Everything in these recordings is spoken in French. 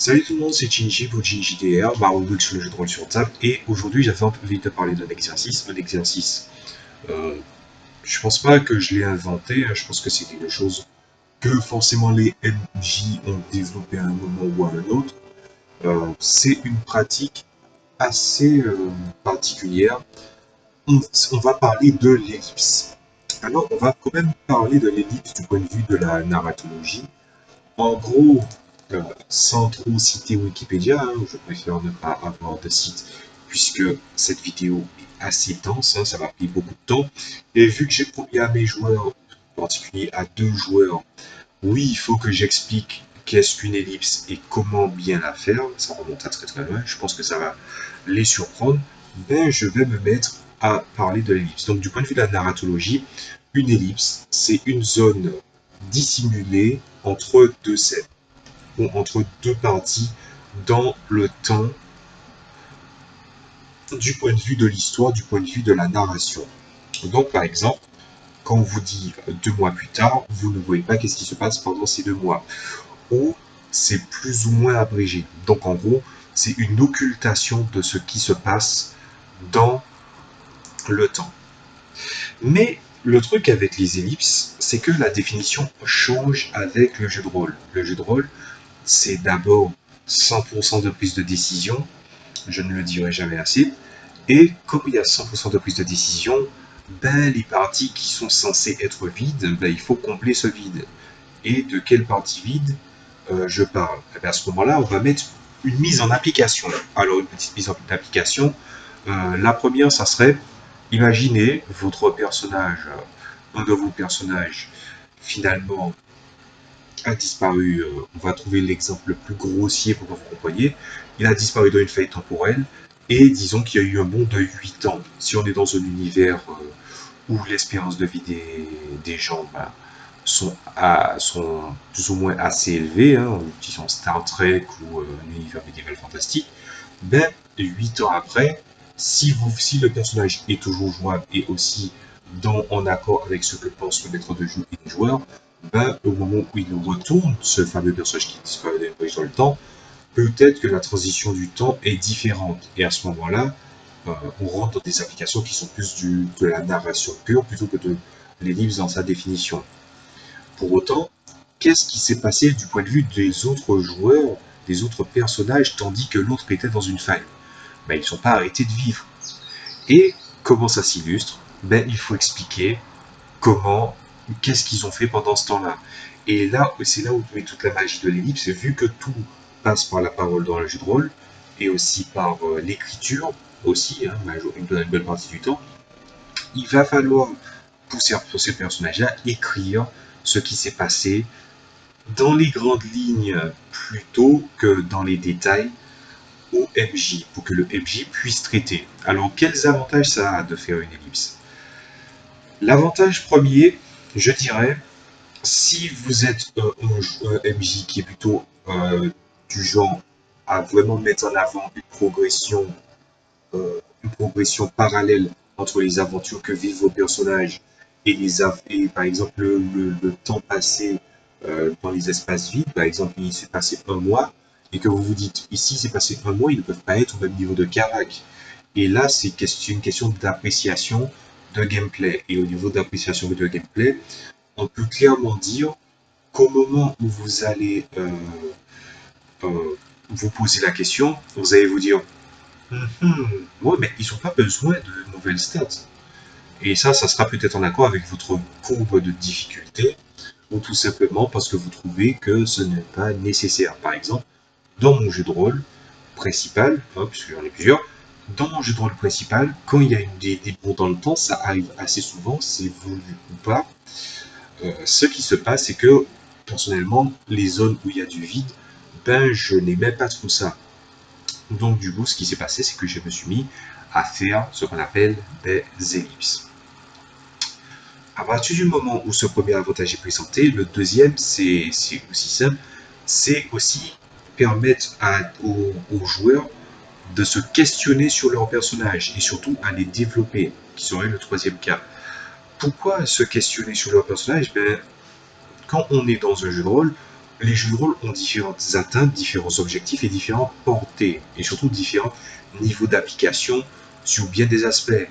Salut tout le monde, c'est Shinji pour Shinji DR, Baroud sur le jeu de rôle sur table, et aujourd'hui j'avais envie de parler d'un exercice, euh, je pense pas que je l'ai inventé, hein, je pense que c'est quelque chose que forcément les MJ ont développé à un moment ou à un autre. C'est une pratique assez particulière. On va parler de l'ellipse. Alors on va quand même parler de l'ellipse du point de vue de la narratologie. En gros, sans trop citer Wikipédia, hein, je préfère ne pas avoir de site, puisque cette vidéo est assez dense, hein, ça m'a pris beaucoup de temps. Et vu que j'ai promis à mes joueurs, en particulier à 2 joueurs, oui, il faut que j'explique qu'est-ce qu'une ellipse et comment bien la faire, ça remonte à très très loin, je pense que ça va les surprendre, ben je vais me mettre à parler de l'ellipse. Donc du point de vue de la narratologie, une ellipse, c'est une zone dissimulée entre deux scènes ou entre deux parties dans le temps du point de vue de l'histoire, du point de vue de la narration. Donc par exemple, quand on vous dit 2 mois plus tard, vous ne voyez pas qu'est-ce qui se passe pendant ces 2 mois. Ou c'est plus ou moins abrégé. Donc en gros, c'est une occultation de ce qui se passe dans le temps. Mais le truc avec les ellipses, c'est que la définition change avec le jeu de rôle. Le jeu de rôle, c'est d'abord 100% de prise de décision, je ne le dirai jamais assez, et comme il y a 100% de prise de décision, ben, les parties qui sont censées être vides, ben, il faut combler ce vide. Et de quelle partie vide je parle? Et bien à ce moment-là, on va mettre une mise en application. Alors, une petite mise en application. La première, ça serait, imaginez votre personnage, un de vos personnages, finalement, a disparu. On va trouver l'exemple le plus grossier pour que vous compreniez. Il a disparu dans une faille temporelle. Et disons qu'il y a eu un bond de 8 ans. Si on est dans un univers où l'espérance de vie des gens ben, sont plus ou moins assez élevées, hein, disons Star Trek ou un univers médiéval fantastique, ben, 8 ans après, si le personnage est toujours jouable et aussi en accord avec ce que pense le maître de jeu et les joueurs, ben, au moment où il retourne, ce fameux personnage qui disparaît dans le temps, peut-être que la transition du temps est différente. Et à ce moment-là, on rentre dans des applications qui sont plus de la narration pure plutôt que de l'ellipse dans sa définition. Pour autant, qu'est-ce qui s'est passé du point de vue des autres joueurs, des autres personnages, tandis que l'autre était dans une faille? Ben, ils ne sont pas arrêtés de vivre. Et comment ça s'illustre? Ben, il faut expliquer qu'est-ce qu'ils ont fait pendant ce temps-là. Et là, c'est là où met toute la magie de l'ellipse, vu que tout passe par la parole dans le jeu de rôle, et aussi par l'écriture, aussi, hein, une bonne partie du temps, il va falloir, pour ces personnages-là, écrire ce qui s'est passé dans les grandes lignes plutôt que dans les détails au MJ, pour que le MJ puisse traiter. Alors, quels avantages ça a de faire une ellipse? L'avantage premier, je dirais, si vous êtes un MJ qui est plutôt du genre à vraiment mettre en avant une progression parallèle entre les aventures que vivent vos personnages et par exemple le temps passé dans les espaces vides, par exemple il s'est passé un mois et que vous vous dites ici c'est passé un mois, ils ne peuvent pas être au même niveau de carac. Et là c'est une question d'appréciation de gameplay. Et au niveau d'appréciation de gameplay, on peut clairement dire qu'au moment où vous allez euh, vous poser la question, vous allez vous dire ouais, mais ils n'ont pas besoin de nouvelles stats. Et ça sera peut-être en accord avec votre courbe de difficulté, ou tout simplement parce que vous trouvez que ce n'est pas nécessaire. Par exemple, dans mon jeu de rôle principal, hein, puisque j'en ai plusieurs, dans mon jeu de rôle principal, quand il y a des bons dans le temps, ça arrive assez souvent, c'est voulu ou pas. Ce qui se passe, c'est que personnellement, les zones où il y a du vide, ben je n'aimais pas trop ça. Donc du coup, ce qui s'est passé, c'est que je me suis mis à faire ce qu'on appelle des ellipses. À partir du moment où ce premier avantage est présenté, le deuxième, c'est aussi simple, c'est aussi permettre aux joueurs de se questionner sur leur personnage et surtout à les développer, qui serait le troisième cas. Pourquoi se questionner sur leur personnage? Ben, quand on est dans un jeu de rôle, les jeux de rôle ont différentes atteintes, différents objectifs et différentes portées, et surtout différents niveaux d'application sur bien des aspects,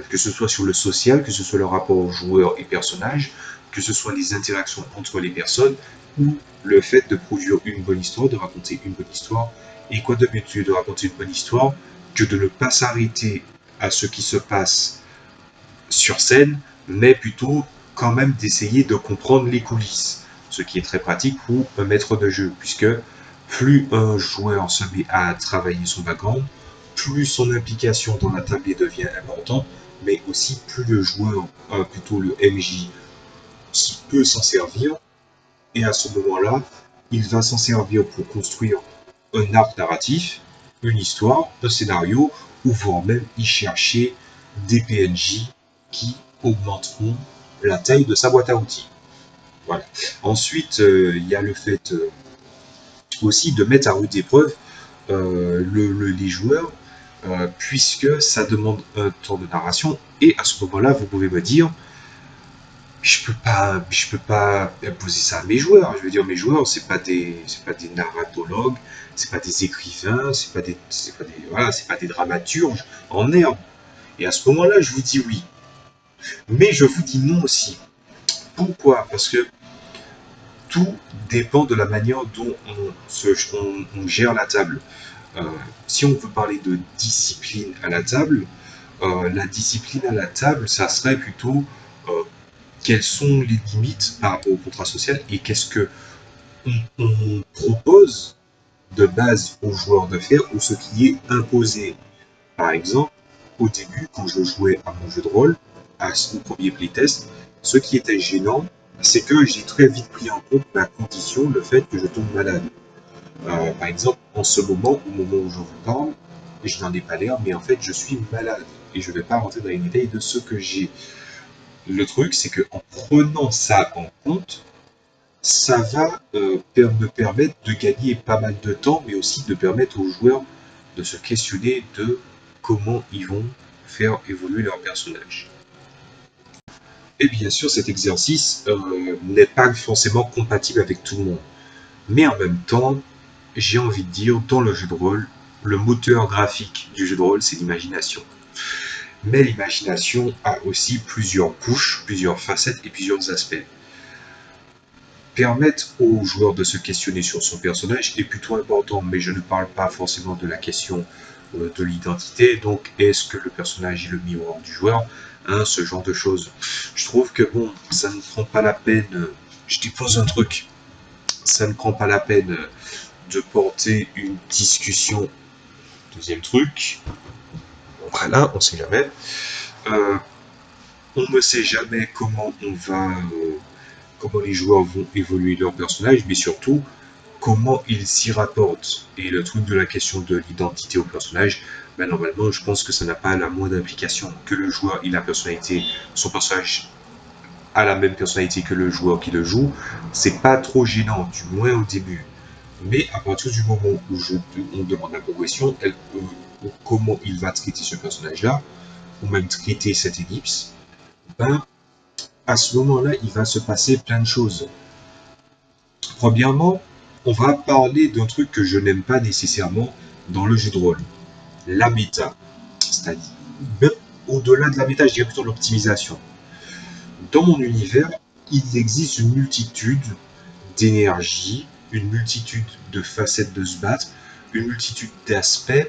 que ce soit sur le social, que ce soit le rapport aux joueurs et personnages, que ce soit les interactions entre les personnes, ou le fait de produire une bonne histoire, de raconter une bonne histoire. Et quoi de mieux de raconter une bonne histoire que de ne pas s'arrêter à ce qui se passe sur scène, mais plutôt quand même d'essayer de comprendre les coulisses, ce qui est très pratique pour un maître de jeu, puisque plus un joueur se met à travailler son background, plus son implication dans la table devient importante, mais aussi plus le joueur, plutôt le MJ, peut s'en servir, et à ce moment-là, il va s'en servir pour construire un arc narratif, une histoire, un scénario, ou voire même y chercher des PNJ qui augmenteront la taille de sa boîte à outils. Voilà. Ensuite, il y a le fait aussi de mettre à rude épreuve les joueurs, puisque ça demande un temps de narration, et à ce moment-là, vous pouvez me dire, je peux pas imposer ça à mes joueurs. Je veux dire, mes joueurs, c'est pas des narratologues, c'est pas des écrivains, c'est pas des dramaturges en herbe. Et à ce moment-là, je vous dis oui. Mais je vous dis non aussi. Pourquoi? Parce que tout dépend de la manière dont on gère la table. Euh, si on veut parler de discipline à la table, la discipline à la table, ça serait plutôt quelles sont les limites par rapport au contrat social et qu'est-ce que on propose de base aux joueurs de faire ou ce qui est imposé. Par exemple, au début, quand je jouais à mon jeu de rôle, au premier playtest, ce qui était gênant, c'est que j'ai très vite pris en compte ma condition, le fait que je tombe malade. Par exemple, en ce moment, au moment où je vous parle, je n'en ai pas l'air, mais en fait, je suis malade. Et je ne vais pas rentrer dans les détails de ce que j'ai. Le truc, c'est qu'en prenant ça en compte, ça va me permettre de gagner pas mal de temps, mais aussi de permettre aux joueurs de se questionner de comment ils vont faire évoluer leur personnage. Et bien sûr, cet exercice n'est pas forcément compatible avec tout le monde. Mais en même temps, j'ai envie de dire, dans le jeu de rôle, le moteur graphique du jeu de rôle, c'est l'imagination. Mais l'imagination a aussi plusieurs couches, plusieurs facettes et plusieurs aspects. Permettre aux joueurs de se questionner sur son personnage est plutôt important, mais je ne parle pas forcément de la question de l'identité. Donc, est-ce que le personnage est le miroir du joueur, hein, ce genre de choses. Je trouve que bon, ça ne prend pas la peine. Je dépose un truc. Ça ne prend pas la peine de porter une discussion. Deuxième truc. Voilà, on sait jamais. On ne sait jamais comment les joueurs vont évoluer leur personnage, mais surtout comment ils s'y rapportent. Et le truc de la question de l'identité au personnage, ben normalement, je pense que ça n'a pas la moindre implication. Que le joueur ait la personnalité, son personnage a la même personnalité que le joueur qui le joue, c'est pas trop gênant, du moins au début. Mais à partir du moment où on demande la progression, comment il va traiter ce personnage-là, ou même traiter cette ellipse, ben, à ce moment-là, il va se passer plein de choses. Premièrement, on va parler d'un truc que je n'aime pas nécessairement dans le jeu de rôle, la méta. C'est-à-dire, même au-delà de la méta, je dirais plutôt l'optimisation. Dans mon univers, il existe une multitude d'énergies, une multitude de facettes de se battre, une multitude d'aspects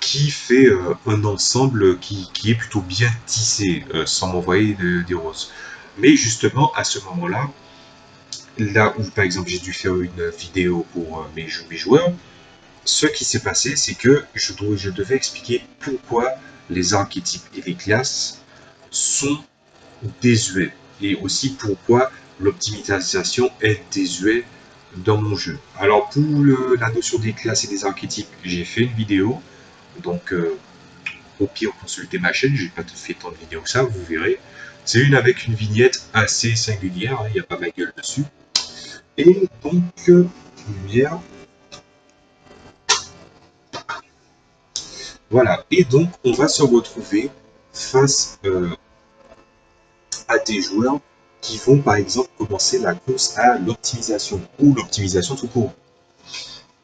qui fait un ensemble qui est plutôt bien tissé, sans m'envoyer des roses. Mais justement, à ce moment-là, là où par exemple j'ai dû faire une vidéo pour mes joueurs, ce qui s'est passé, c'est que je devais expliquer pourquoi les archétypes et les classes sont désuets, et aussi pourquoi l'optimisation est désuète dans mon jeu. Alors pour la notion des classes et des archétypes, j'ai fait une vidéo, donc au pire consultez ma chaîne, j'ai pas fait tant de vidéos que ça, vous verrez. C'est une avec une vignette assez singulière, il n'y a pas ma gueule dessus. Et donc, lumière. Voilà. Et donc, on va se retrouver face à des joueurs qui vont par exemple commencer la course à l'optimisation ou l'optimisation tout court.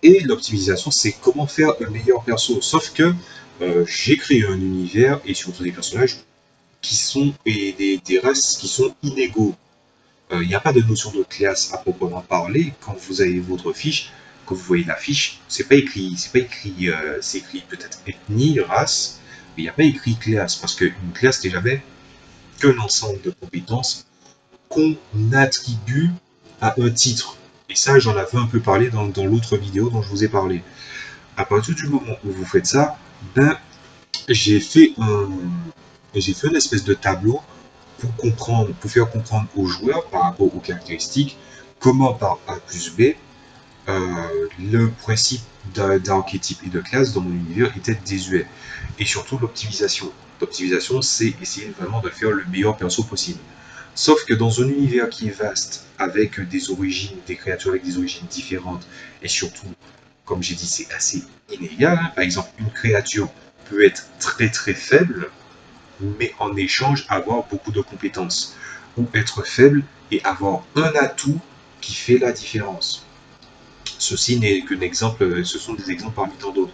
Et l'optimisation, c'est comment faire un meilleur perso. Sauf que j'ai créé un univers et surtout des personnages qui sont et des races qui sont inégaux. Il n'y a pas de notion de classe à proprement parler. Quand vous avez votre fiche, quand vous voyez la fiche, c'est écrit peut-être ethnie, race, mais il n'y a pas écrit classe parce qu'une classe n'est jamais qu'un ensemble de compétences qu'on attribue à un titre. Et ça, j'en avais un peu parlé dans l'autre vidéo dont je vous ai parlé. À partir du moment où vous faites ça, ben, j'ai fait un, j'ai fait une espèce de tableau pour faire comprendre aux joueurs par rapport aux caractéristiques comment par A plus B le principe d'archétype et de classe dans mon univers était désuet. Et surtout l'optimisation. L'optimisation, c'est essayer vraiment de faire le meilleur perso possible. Sauf que dans un univers qui est vaste, avec des origines, des créatures avec des origines différentes, et surtout, comme j'ai dit, c'est assez inégal. Par exemple, une créature peut être très très faible, mais en échange avoir beaucoup de compétences. Ou être faible et avoir un atout qui fait la différence. Ceci n'est qu'un exemple, ce sont des exemples parmi tant d'autres.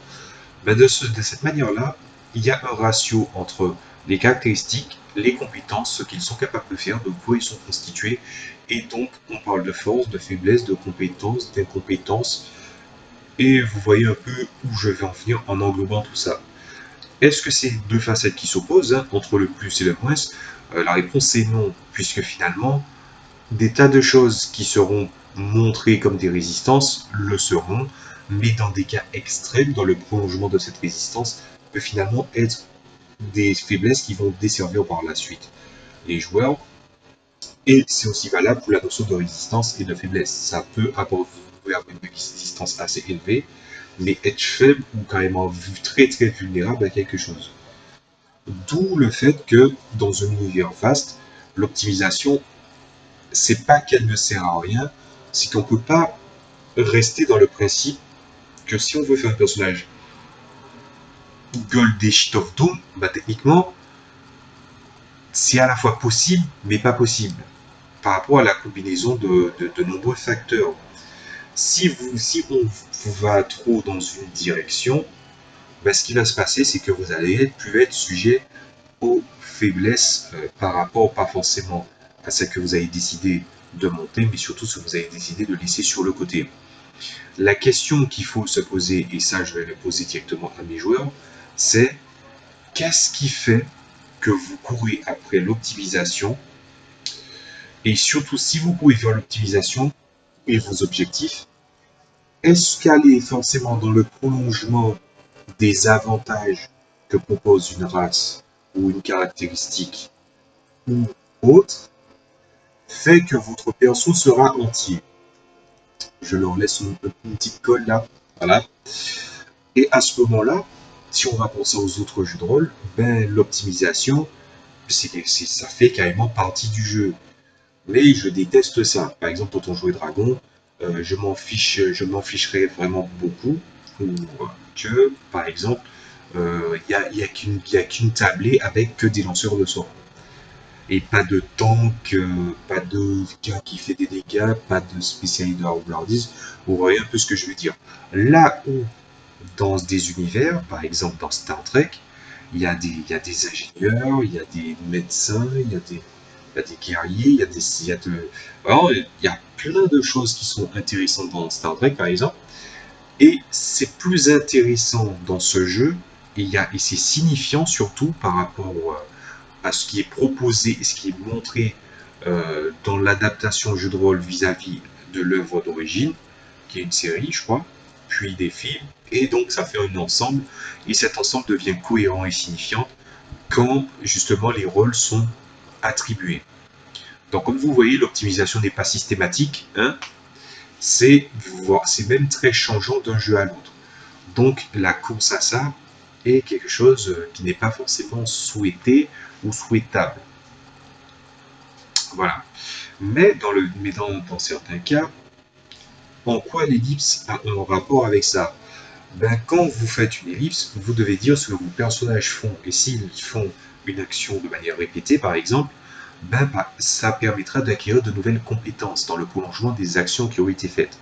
Ben de cette manière-là, il y a un ratio entre les caractéristiques, les compétences, ce qu'ils sont capables de faire, de quoi ils sont constitués, et donc on parle de force, de faiblesse, de compétences, d'incompétence, et vous voyez un peu où je vais en venir en englobant tout ça. Est-ce que c'est deux facettes qui s'opposent entre le plus et le moins? La réponse est non, puisque finalement, des tas de choses qui seront montrées comme des résistances le seront, mais dans des cas extrêmes, dans le prolongement de cette résistance, peut finalement être des faiblesses qui vont desservir par la suite les joueurs. Et c'est aussi valable pour la notion de résistance et de faiblesse. Ça peut avoir une résistance assez élevée, mais être faible ou carrément très très vulnérable à quelque chose. D'où le fait que dans un univers vaste, l'optimisation, c'est pas qu'elle ne sert à rien, c'est qu'on peut pas rester dans le principe que si on veut faire un personnage Gold des Shit of Doom, bah techniquement, c'est à la fois possible, mais pas possible, par rapport à la combinaison de nombreux facteurs. Si on vous va trop dans une direction, bah, ce qui va se passer, c'est que vous allez plus être sujet aux faiblesses par rapport, pas forcément à ce que vous avez décidé de monter, mais surtout ce que vous avez décidé de laisser sur le côté. La question qu'il faut se poser, et ça je vais le poser directement à mes joueurs, c'est qu'est-ce qui fait que vous courez après l'optimisation, et surtout si vous courez vers l'optimisation et vos objectifs, est-ce qu'elle est forcément dans le prolongement des avantages que propose une race ou une caractéristique ou autre, fait que votre perso sera entier. Je leur laisse une petite colle là, voilà. Et à ce moment-là, si on va penser aux autres jeux de rôle, ben l'optimisation, ça fait carrément partie du jeu. Mais je déteste ça. Par exemple, quand on jouait Dragon, je m'en ficherais vraiment beaucoup pour que, par exemple, y a qu'une tablée avec que des lanceurs de sorts. Et pas de tank, pas de gars qui fait des dégâts, pas de spécialiste de Hardlardise. Vous voyez un peu ce que je veux dire. Là où, dans des univers, par exemple dans Star Trek, il y a des ingénieurs, il y a des médecins, il y a des guerriers, il y a plein de choses qui sont intéressantes dans Star Trek, par exemple. Et c'est plus intéressant dans ce jeu, et c'est signifiant surtout par rapport à ce qui est proposé et ce qui est montré dans l'adaptation jeu de rôle vis-à-vis de l'œuvre d'origine, qui est une série, je crois, puis des films, et donc ça fait un ensemble, et cet ensemble devient cohérent et signifiant quand justement les rôles sont attribués. Donc comme vous voyez, l'optimisation n'est pas systématique, hein, c'est même très changeant d'un jeu à l'autre. Donc la course à ça est quelque chose qui n'est pas forcément souhaité ou souhaitable. Voilà. Mais dans certains cas, en quoi l'ellipse a un rapport avec ça? Ben, quand vous faites une ellipse, vous devez dire ce que vos personnages font. Et s'ils font une action de manière répétée, par exemple, ça permettra d'acquérir de nouvelles compétences dans le prolongement des actions qui ont été faites.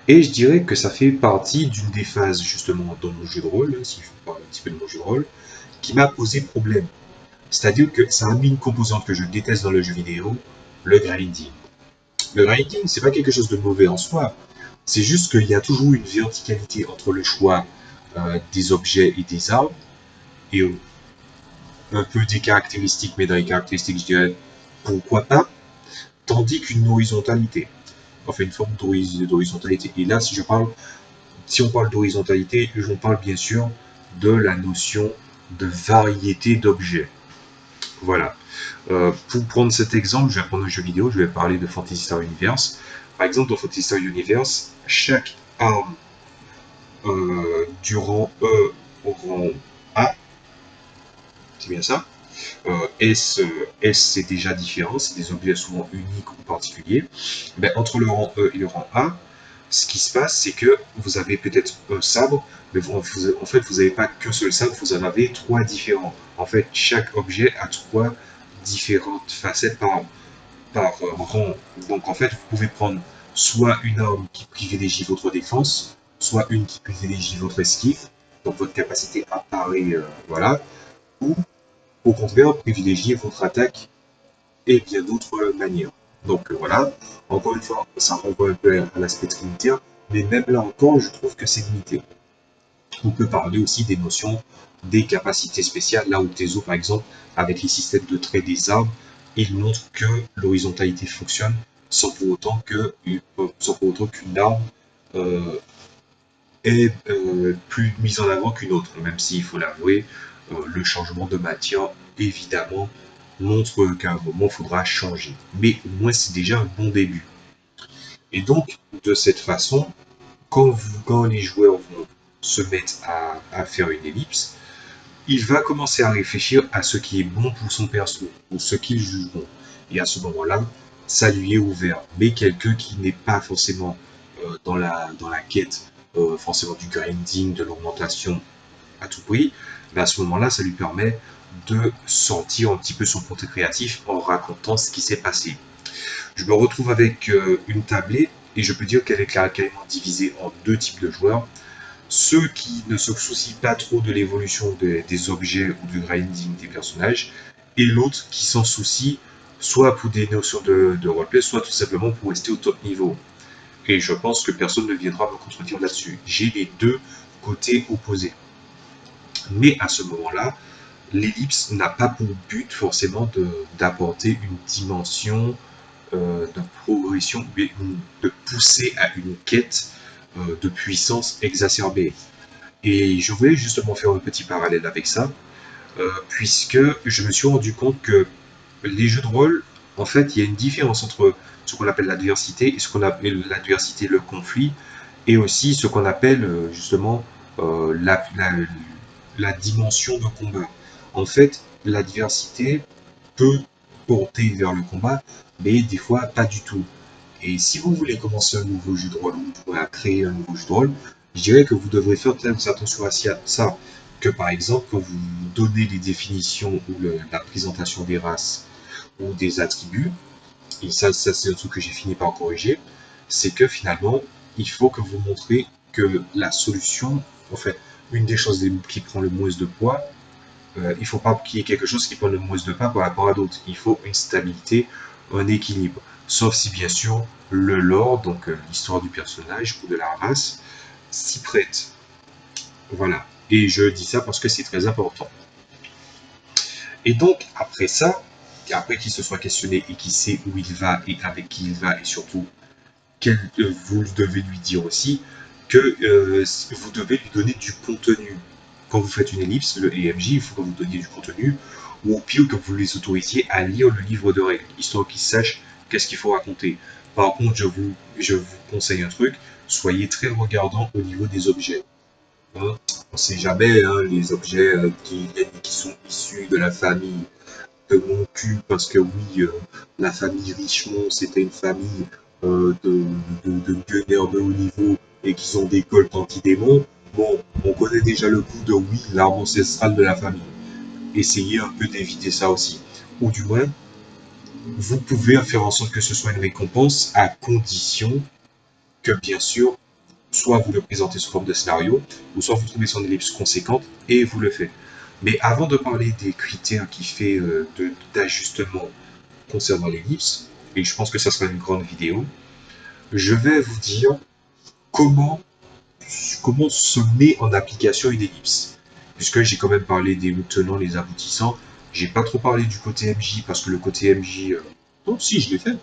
Et je dirais que ça fait partie d'une des phases justement dans mon jeu de rôle, si je parle un petit peu de mon jeu de rôle, qui m'a posé problème. C'est-à-dire que ça a mis une composante que je déteste dans le jeu vidéo, le grinding. Le grinding, c'est pas quelque chose de mauvais en soi, c'est juste qu'il y a toujours une verticalité entre le choix des objets et des arbres, et un peu des caractéristiques, mais dans les caractéristiques, je dirais pourquoi pas, tandis qu'une horizontalité, enfin une forme d'horizontalité. Et là, si on parle d'horizontalité, je parle bien sûr de la notion de variété d'objets. Voilà. Pour prendre cet exemple, je vais prendre un jeu vidéo, je vais parler de Fantasy Star Universe. Par exemple, dans Fantasy Star Universe, chaque arme du rang E au rang A, c'est bien ça. S c'est déjà différent, c'est des objets souvent uniques ou particuliers. Ben, entre le rang E et le rang A, ce qui se passe, c'est que vous avez peut-être un sabre, mais en fait, vous n'avez pas qu'un seul sabre, vous en avez trois différents. En fait, chaque objet a trois différentes facettes par rang. Donc, en fait, vous pouvez prendre soit une arme qui privilégie votre défense, soit une qui privilégie votre esquive, donc votre capacité à parer, voilà, ou au contraire, privilégier votre attaque et bien d'autres manières. Donc voilà, encore une fois, ça renvoie un peu à l'aspect trinitaire, mais même là encore, je trouve que c'est limité. On peut parler aussi des notions des capacités spéciales, là où Tezo, par exemple, avec les systèmes de trait des arbres, il montre que l'horizontalité fonctionne sans pour autant qu'une arme est plus mise en avant qu'une autre, même s'il faut l'avouer, le changement de matière, évidemment, montre qu'à un moment, il faudra changer. Mais au moins, c'est déjà un bon début. Et donc, de cette façon, quand les joueurs vont se mettre à faire une ellipse, il va commencer à réfléchir à ce qui est bon pour son perso, ou ce qu'il juge bon. Et à ce moment-là, ça lui est ouvert. Mais quelqu'un qui n'est pas forcément dans la quête forcément du grinding, de l'augmentation à tout prix, ben à ce moment-là, ça lui permet de sortir un petit peu son côté créatif en racontant ce qui s'est passé. Je me retrouve avec une tablette et je peux dire qu'elle est carrément divisée en deux types de joueurs. Ceux qui ne se soucient pas trop de l'évolution des objets ou du grinding des personnages, et l'autre qui s'en soucie soit pour des notions de roleplay, soit tout simplement pour rester au top niveau. Et je pense que personne ne viendra me contredire là-dessus. J'ai les deux côtés opposés. Mais à ce moment-là, l'ellipse n'a pas pour but forcément d'apporter une dimension de progression, mais de pousser à une quête de puissance exacerbée. Et je voulais justement faire un petit parallèle avec ça, puisque je me suis rendu compte que les jeux de rôle, en fait, il y a une différence entre ce qu'on appelle l'adversité et ce qu'on appelle l'adversité, le conflit, et aussi ce qu'on appelle justement la dimension de combat. En fait, l'adversité peut porter vers le combat, mais des fois pas du tout. Et si vous voulez commencer un nouveau jeu de rôle ou à créer un nouveau jeu de rôle, je dirais que vous devrez faire très attention à ça. Que par exemple, quand vous donnez les définitions ou la présentation des races ou des attributs, et ça c'est un truc que j'ai fini par corriger, c'est que finalement, il faut que vous montrez que la solution, en fait, une des choses qui prend le moins de poids, il ne faut pas qu'il y ait quelque chose qui prend le moins de pas par rapport à d'autres. Il faut une stabilité, un équilibre. Sauf si bien sûr le lore, donc l'histoire du personnage ou de la race, s'y prête. Voilà. Et je dis ça parce que c'est très important. Et donc après ça, après qu'il se soit questionné et qu'il sait où il va et avec qui il va et surtout vous devez lui dire aussi que vous devez lui donner du contenu. Quand vous faites une ellipse, le EMJ, il faut que vous donniez du contenu, ou au pire que vous les autorisiez à lire le livre de règles, histoire qu'ils sachent qu'est-ce qu'il faut raconter. Par contre, je vous conseille un truc, soyez très regardant au niveau des objets. Hein, on ne sait jamais, hein, les objets qui sont issus de la famille de mon cul, parce que oui, la famille Richemont, c'était une famille de gunners de haut niveau et qui ont des colts anti-démons. Bon, on connaît déjà le coup de oui, l'arbre ancestral de la famille. Essayez un peu d'éviter ça aussi. Ou du moins, vous pouvez faire en sorte que ce soit une récompense à condition que, bien sûr, soit vous le présentez sous forme de scénario, ou soit vous trouvez son ellipse conséquente et vous le faites. Mais avant de parler des critères qui fait d'ajustement concernant l'ellipse, et je pense que ça sera une grande vidéo, je vais vous dire comment, comment se met en application une ellipse. Puisque j'ai quand même parlé des tenants, les aboutissants, j'ai pas trop parlé du côté MJ, parce que le côté MJ, non, si, je l'ai fait.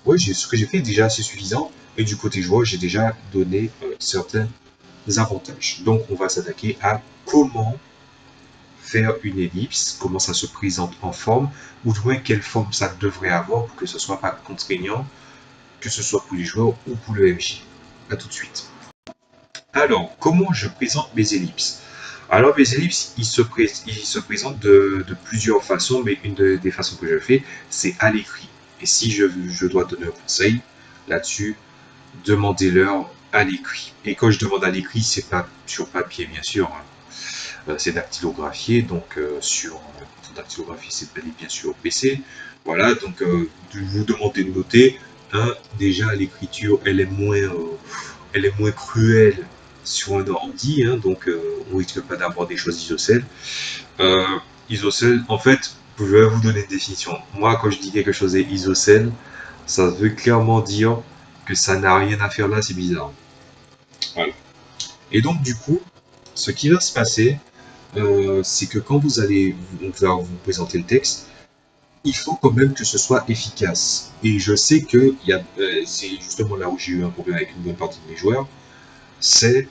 Ouais, ce que j'ai fait est déjà assez suffisant, et du côté joueur, j'ai déjà donné certains avantages. Donc, on va s'attaquer à comment faire une ellipse, comment ça se présente en forme, ou du moins quelle forme ça devrait avoir pour que ce soit pas contraignant, que ce soit pour les joueurs ou pour le MJ. A tout de suite. Alors, comment je présente mes ellipses? Alors, mes ellipses, ils se présentent de plusieurs façons, mais une des façons que je fais, c'est à l'écrit. Et si je dois donner un conseil là-dessus, demandez-leur à l'écrit. Et quand je demande à l'écrit, c'est pas sur papier, bien sûr, hein. C'est dactylographié, donc sur dactylographie, c'est bien sûr PC. Voilà, donc vous demandez de noter. Hein, déjà, l'écriture, elle est moins cruelle sur un ordi, hein, donc on risque pas d'avoir des choses isocèles. Isocèle, en fait, je vais vous donner une définition. Moi, quand je dis quelque chose est isocèle, ça veut clairement dire que ça n'a rien à faire là, c'est bizarre. Voilà. Et donc, du coup, ce qui va se passer, c'est que quand on va vous présenter le texte, il faut quand même que ce soit efficace. Et je sais que c'est justement là où j'ai eu un problème avec une bonne partie de mes joueurs, c'est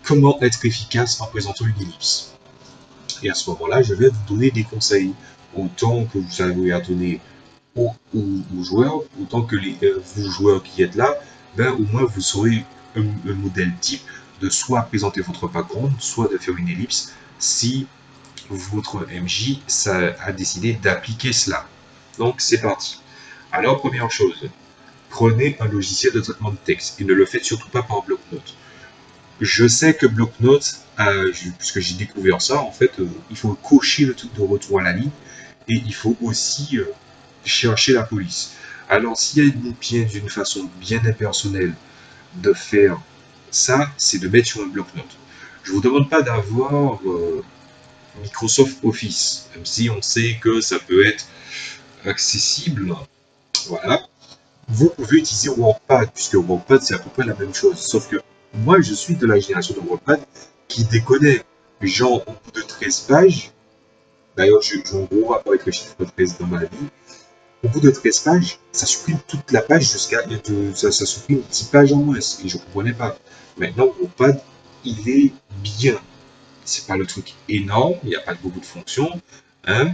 comment être efficace en présentant une ellipse. Et à ce moment-là, je vais vous donner des conseils, autant que vous avez à donner aux joueurs, autant que vous joueurs qui êtes là, ben, au moins vous saurez un modèle type de soit présenter votre background, soit de faire une ellipse, si votre MJ a décidé d'appliquer cela. Donc c'est parti. Alors première chose, prenez un logiciel de traitement de texte et ne le faites surtout pas par bloc-notes. Je sais que bloc-notes, puisque j'ai découvert ça, en fait, il faut cocher le truc de retour à la ligne et il faut aussi chercher la police. Alors s'il y a bien d'une façon bien impersonnelle de faire ça, c'est de mettre sur un bloc-notes. Je ne vous demande pas d'avoir Microsoft Office, même si on sait que ça peut être accessible. Voilà. Vous pouvez utiliser WordPad, puisque WordPad c'est à peu près la même chose. Sauf que moi je suis de la génération de WordPad qui déconnait. Genre au bout de 13 pages, d'ailleurs j'ai un gros rapport avec le chiffre 13 dans ma vie. Au bout de 13 pages, ça supprime toute la page ça supprime 10 pages en moins. Et je ne comprenais pas. Maintenant, WordPad, il est bien. C'est pas le truc énorme, il n'y a pas beaucoup de fonctions. Hein.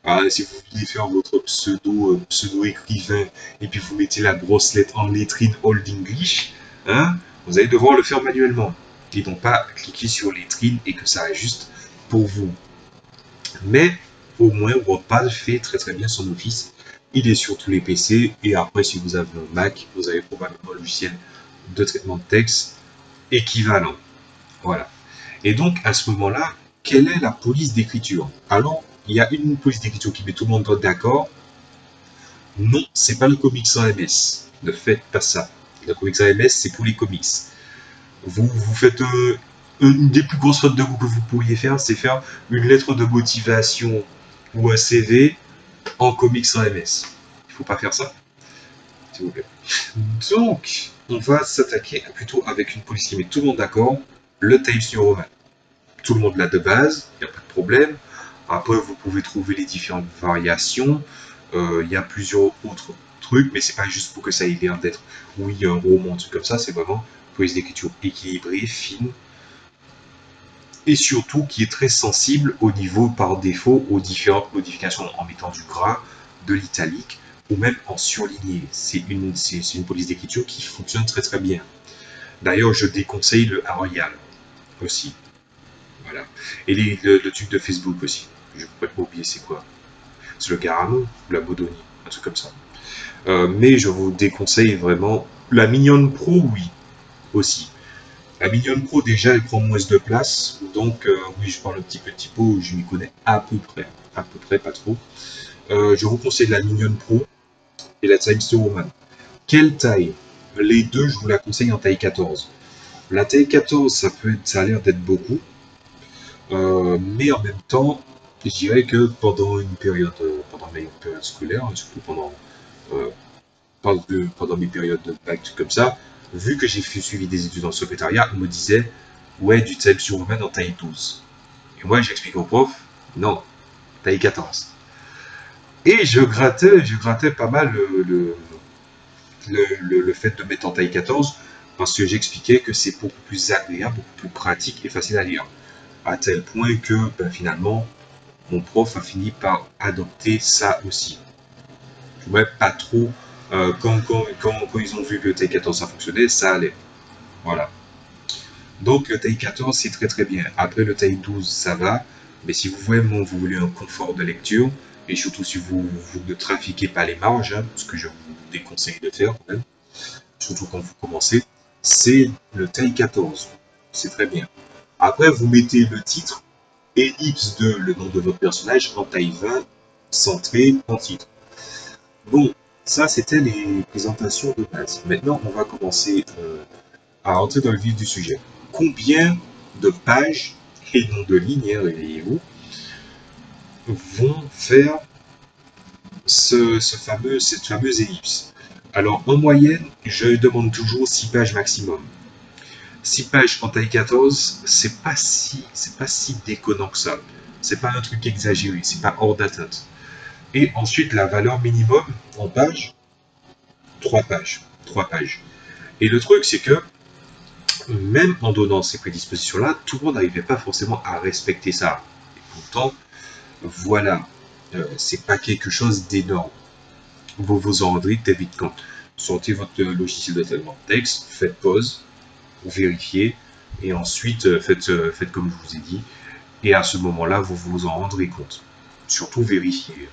Alors, si vous voulez faire votre pseudo écrivain et puis vous mettez la grosse lettre en lettrine Old English, hein, vous allez devoir le faire manuellement. Et donc pas cliquer sur lettrine et que ça ajuste pour vous. Mais au moins WordPad fait très très bien son office. Il est sur tous les PC et après si vous avez un Mac, vous avez probablement un logiciel de traitement de texte équivalent. Voilà. Et donc, à ce moment-là, quelle est la police d'écriture? Alors, il y a une police d'écriture qui met tout le monde d'accord. Non, c'est pas le comics AMS. Ne faites pas ça. Le comics AMS, c'est pour les comics. Vous faites une des plus grosses fautes de goût que vous pourriez faire, c'est faire une lettre de motivation ou un CV en comics AMS. Il faut pas faire ça, s'il vous plaît. Donc, on va s'attaquer plutôt avec une police qui met tout le monde d'accord, le Times New Roman. Tout le monde l'a de base, il n'y a pas de problème. Après, vous pouvez trouver les différentes variations. Il y a plusieurs autres trucs, mais c'est pas juste pour que ça ait l'air d'être, oui, un roman, un truc comme ça. C'est vraiment une police d'écriture équilibrée, fine, et surtout qui est très sensible au niveau, par défaut, aux différentes modifications en mettant du gras, de l'italique, ou même en surligné. C'est une police d'écriture qui fonctionne très très bien. D'ailleurs, je déconseille le Arial aussi. Voilà. Et le truc de Facebook aussi. Je pourrais pas oublier c'est quoi. C'est le Garamo ou la Bodoni, un truc comme ça. Mais je vous déconseille vraiment la Mignonne Pro, oui, aussi. La Mignonne Pro, déjà, elle prend moins de place. Donc, oui, je parle un petit peu typo, je m'y connais à peu près, pas trop. Je vous conseille la Minion Pro et la Times New Roman. Quelle taille? Les deux, je vous la conseille en taille 14. La taille 14, ça a l'air d'être beaucoup, mais en même temps, je dirais que pendant mes périodes scolaires, surtout euh, pendant mes périodes de bac comme ça, vu que j'ai suivi des études en secrétariat, on me disait, ouais, du Times New Roman en taille 12. Et moi, j'explique au prof, non, taille 14. Et je grattais pas mal le fait de mettre en taille 14 parce que j'expliquais que c'est beaucoup plus agréable, beaucoup plus pratique et facile à lire. À tel point que ben, finalement, mon prof a fini par adopter ça aussi. Ouais, pas trop. Quand ils ont vu que le taille 14 ça fonctionnait, ça allait. Voilà. Donc le taille 14 c'est très très bien. Après le taille 12 ça va. Mais si vous vraiment vous voulez un confort de lecture, et surtout si vous ne trafiquez pas les marges, hein, ce que je vous déconseille de faire quand même, surtout quand vous commencez, c'est le taille 14. C'est très bien. Après, vous mettez le titre, ellipse de le nom de votre personnage en taille 20, centré en titre. Bon, ça c'était les présentations de base. Maintenant, on va commencer à rentrer dans le vif du sujet. Combien de pages et non de lignes, hein, réveillez-vous, vont faire cette fameuse ellipse? Alors, en moyenne, je demande toujours 6 pages maximum. 6 pages en taille 14, c'est pas si déconnant que ça. C'est pas un truc exagéré, c'est pas hors d'atteinte. Et ensuite, la valeur minimum en pages, 3 pages. 3 pages. Et le truc, c'est que même en donnant ces prédispositions-là, tout le monde n'arrivait pas forcément à respecter ça. Et pourtant, voilà, c'est pas quelque chose d'énorme. Vous vous en rendrez très vite compte. Sortez votre logiciel de traitement de texte, faites pause, vérifiez, et ensuite faites comme je vous ai dit. Et à ce moment-là, vous vous en rendrez compte. Surtout vérifiez.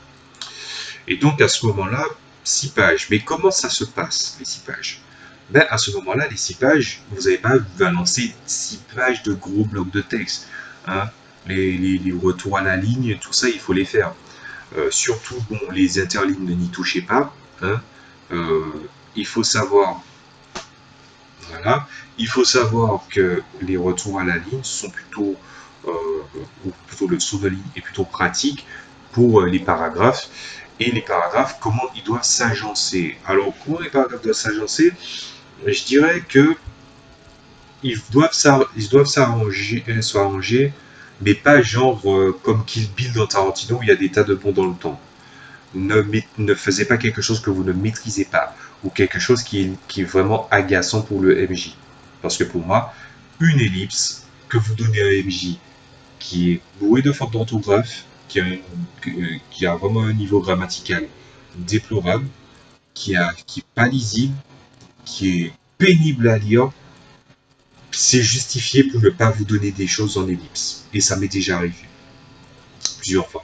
Et donc à ce moment-là, 6 pages. Mais comment ça se passe, les 6 pages? Ben, à ce moment-là, les 6 pages, vous n'avez pas balancé 6 pages de gros blocs de texte. Hein. Les retours à la ligne, tout ça, il faut les faire. Surtout, bon, les interlignes, n'y touchez pas. Hein. Euh, il faut savoir, voilà, il faut savoir que les retours à la ligne sont plutôt, ou plutôt le saut de ligne est plutôt pratique pour les paragraphes. Et les paragraphes, comment ils doivent s'agencer. Alors, comment les paragraphes doivent s'agencer? Je dirais que ils doivent s'arranger, mais pas genre comme Kill Bill dans Tarantino où il y a des tas de bons dans le temps. Ne faisait pas quelque chose que vous ne maîtrisez pas, ou quelque chose qui est vraiment agaçant pour le MJ. Parce que pour moi, une ellipse que vous donnez à un MJ qui est bourré de fautes d'orthographe, qui a vraiment un niveau grammatical déplorable, qui est pas lisible, qui est pénible à lire, c'est justifié pour ne pas vous donner des choses en ellipse. Et ça m'est déjà arrivé plusieurs fois.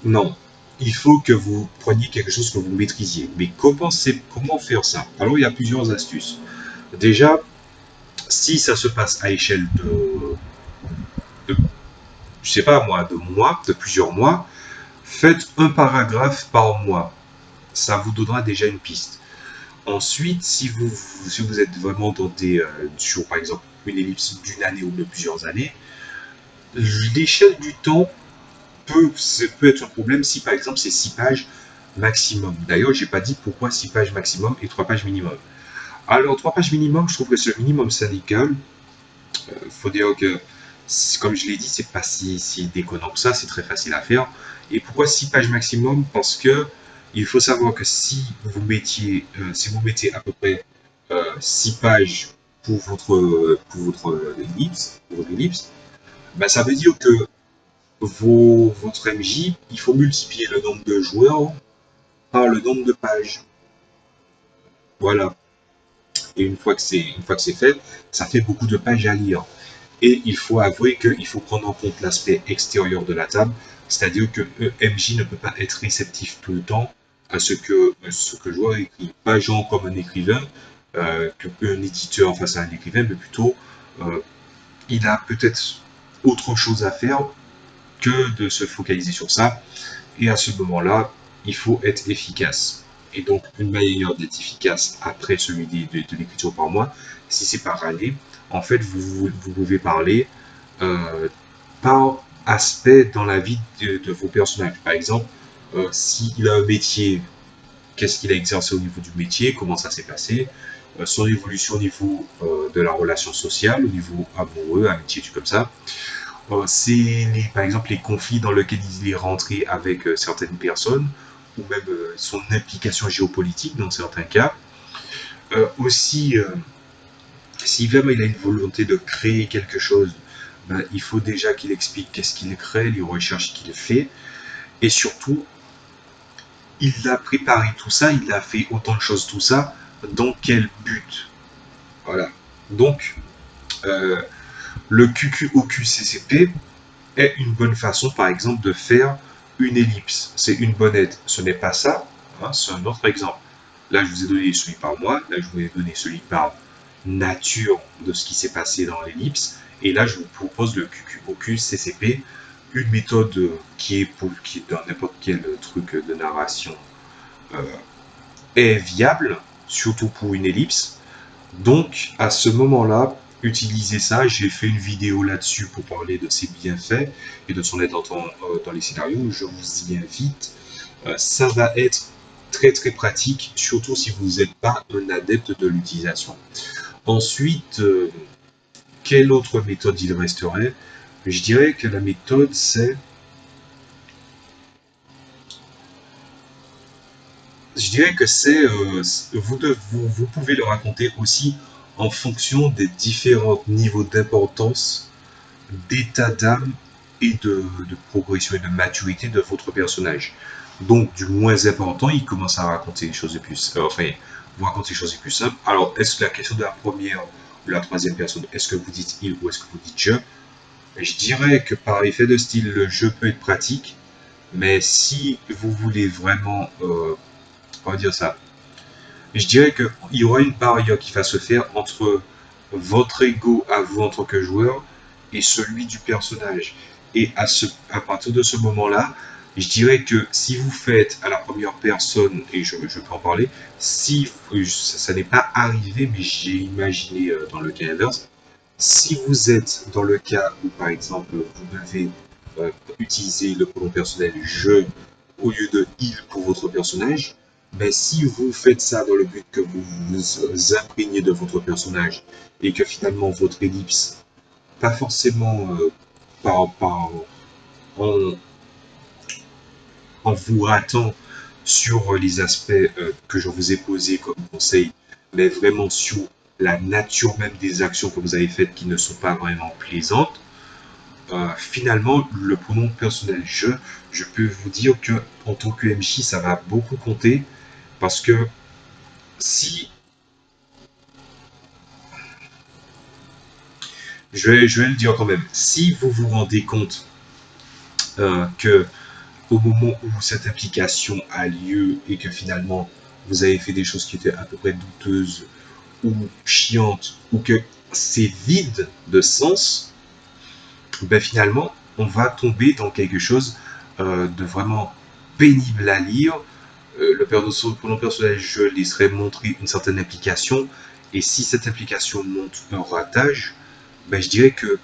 Non, il faut que vous preniez quelque chose que vous maîtrisiez. Mais comment faire ça? Alors, il y a plusieurs astuces. Déjà, si ça se passe à échelle de je sais pas moi, de mois, de plusieurs mois, faites un paragraphe par mois. Ça vous donnera déjà une piste. Ensuite, si vous êtes vraiment dans sur par exemple une ellipse d'une année ou de plusieurs années, l'échelle du temps peut être un problème si par exemple c'est 6 pages maximum. D'ailleurs, j'ai pas dit pourquoi 6 pages maximum et 3 pages minimum. Alors, 3 pages minimum, je trouve que c'est le minimum syndical. Il faut dire que, comme je l'ai dit, c'est pas si déconnant que ça, c'est très facile à faire. Et pourquoi 6 pages maximum? Parce que il faut savoir que si vous mettiez à peu près 6 pages pour votre ellipse, ben, ça veut dire que votre MJ, il faut multiplier le nombre de joueurs par le nombre de pages. Voilà. Et une fois que c'est fait, ça fait beaucoup de pages à lire. Et il faut avouer qu'il faut prendre en compte l'aspect extérieur de la table, c'est-à-dire que MJ ne peut pas être réceptif tout le temps à ce que le joueur écrit. Pas genre comme un écrivain, un éditeur face à un écrivain, mais plutôt il a peut-être autre chose à faire que de se focaliser sur ça. Et à ce moment-là, il faut être efficace. Et donc, une manière d'être efficace après celui de l'écriture par mois, si c'est par année, en fait, vous pouvez parler par aspect dans la vie de vos personnages. Par exemple, s'il a un métier, qu'est-ce qu'il a exercé au niveau du métier, comment ça s'est passé, son évolution au niveau de la relation sociale, au niveau amoureux, amitié, tout comme ça. C'est par exemple les conflits dans lesquels il est rentré avec certaines personnes, ou même son implication géopolitique dans certains cas. Aussi, si vraiment il a une volonté de créer quelque chose, ben, il faut déjà qu'il explique qu'est-ce qu'il crée, les recherches qu'il fait, et surtout, il a préparé tout ça, il a fait autant de choses, tout ça, dans quel but? Voilà. Donc, le QQOQCCP est une bonne façon, par exemple, de faire une ellipse. C'est une bonne aide. Ce n'est pas ça, hein, c'est un autre exemple. Là, je vous ai donné celui par mois, là, je vous ai donné celui par nature de ce qui s'est passé dans l'ellipse, et là, je vous propose le QQOQCCP, une méthode qui est dans n'importe quel truc de narration est viable, surtout pour une ellipse. Donc, à ce moment-là, utilisez ça. J'ai fait une vidéo là-dessus pour parler de ses bienfaits et de son aide dans les scénarios. Je vous y invite. Ça va être très très pratique, surtout si vous n'êtes pas un adepte de l'utilisation. Ensuite, quelle autre méthode il resterait? Je dirais que la méthode, c'est... Je dirais que c'est... vous pouvez le raconter aussi en fonction des différents niveaux d'importance, d'état d'âme et de progression et de maturité de votre personnage. Donc, du moins important, il commence à raconter les choses les plus... enfin, vous racontez les choses les plus simples. Alors, est-ce que la question de la première ou la troisième personne, est-ce que vous dites il ou est-ce que vous dites je? Je dirais que par effet de style, le jeu peut être pratique, mais si vous voulez vraiment, comment dire ça, je dirais qu'il y aura une barrière qui va se faire entre votre ego à vous en tant que joueur et celui du personnage. Et à partir de ce moment-là, je dirais que si vous faites à la première personne, et je peux en parler, si ça n'est pas arrivé, mais j'ai imaginé dans le cas inverse, si vous êtes dans le cas où, par exemple, vous devez utiliser le pronom personnel je au lieu de il pour votre personnage, ben, si vous faites ça dans le but que vous vous imprégnez de votre personnage et que finalement votre ellipse, pas forcément en, en vous ratant sur les aspects que je vous ai posés comme conseil, mais vraiment sur la nature même des actions que vous avez faites qui ne sont pas vraiment plaisantes, finalement, le pronom personnel je peux vous dire que en tant que MJ, ça va beaucoup compter parce que si je vais le dire quand même, si vous vous rendez compte que au moment où cette application a lieu et que finalement vous avez fait des choses qui étaient à peu près douteuses ou chiantes ou que c'est vide de sens, ben finalement on va tomber dans quelque chose de vraiment pénible à lire. Le pronom personnel je laisserai montrer une certaine application et si cette application montre un ratage, ben je dirais que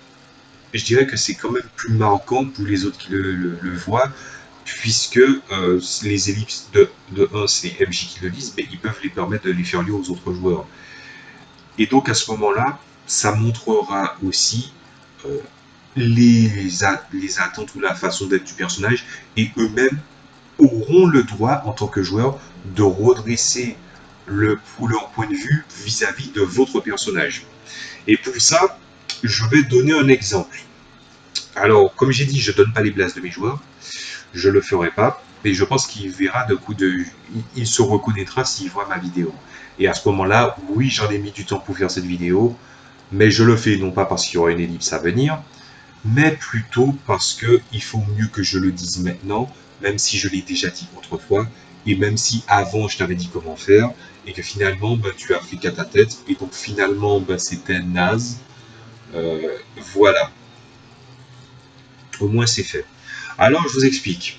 c'est quand même plus marquant pour les autres qui le voient, puisque les ellipses de 1, c'est MJ qui le disent, mais ils peuvent les permettre de les faire lire aux autres joueurs. Et donc à ce moment-là, ça montrera aussi euh, les attentes ou la façon d'être du personnage, et eux-mêmes auront le droit, en tant que joueurs, de redresser leur point de vue vis-à-vis de votre personnage. Et pour ça, je vais donner un exemple. Alors, comme j'ai dit, je ne donne pas les blases de mes joueurs, je ne le ferai pas, mais je pense qu'il verra il se reconnaîtra s'il voit ma vidéo. Et à ce moment-là, oui, j'en ai mis du temps pour faire cette vidéo, mais je le fais non pas parce qu'il y aura une ellipse à venir, mais plutôt parce qu'il faut mieux que je le dise maintenant, même si je l'ai déjà dit autrefois, et même si avant je t'avais dit comment faire, et que finalement ben, tu as fait qu'à ta tête, et donc finalement ben, c'était naze. Voilà, au moins c'est fait. Alors, je vous explique.